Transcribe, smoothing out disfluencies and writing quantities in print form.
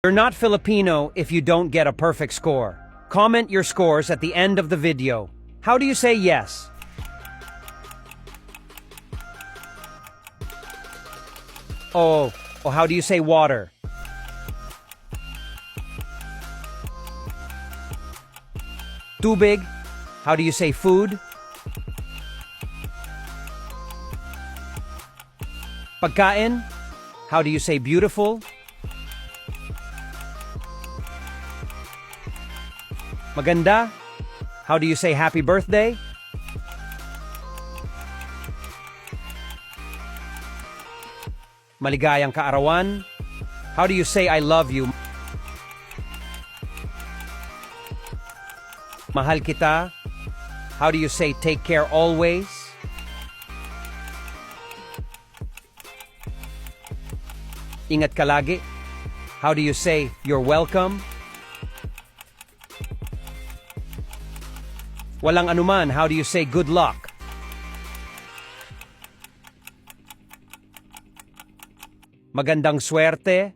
You're not Filipino if you don't get a perfect score. Comment your scores at the end of the video. How do you say yes? Oh, or how do you say water? Tubig, how do you say food? Pagkain, how do you say beautiful? Maganda, how do you say happy birthday? Maligayang kaarawan, how do you say I love you? Mahal kita, how do you say take care always? Ingat ka lagi, how do you say you're welcome? Walang anuman, how do you say good luck? Magandang swerte,